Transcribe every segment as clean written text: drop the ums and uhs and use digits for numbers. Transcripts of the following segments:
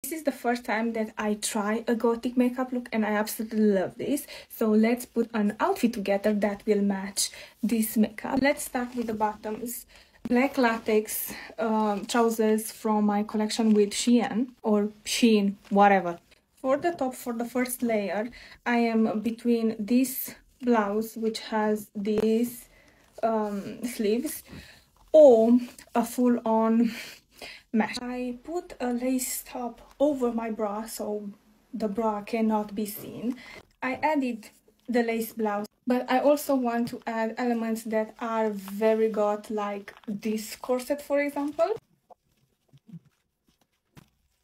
This is the first time that I try a gothic makeup look and I absolutely love this. So let's put an outfit together that will match this makeup. Let's start with the bottoms. Black latex trousers from my collection with Shein or Shein, whatever. For the top, for the first layer, I am between this blouse which has these sleeves or a full-on mesh. I put a lace top over my bra so the bra cannot be seen. I added the lace blouse, but I also want to add elements that are very goth, like this corset, for example.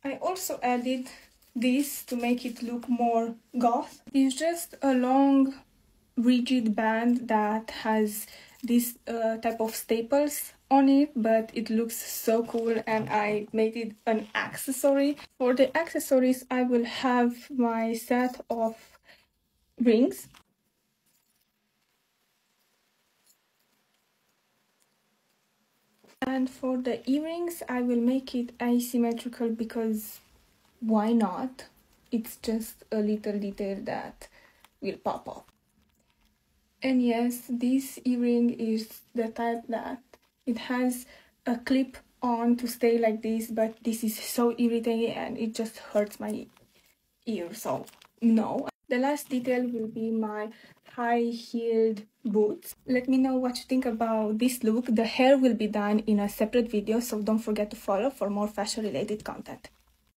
I also added this to make it look more goth. It's just a long rigid band that has this type of staples on it, but it looks so cool and I made it an accessory. For the accessories, I will have my set of rings. And for the earrings, I will make it asymmetrical because why not? It's just a little detail that will pop up. And yes, this earring is the type that it has a clip on to stay like this, but this is so irritating and it just hurts my ear, so no. The last detail will be my high-heeled boots. Let me know what you think about this look. The hair will be done in a separate video, so don't forget to follow for more fashion-related content.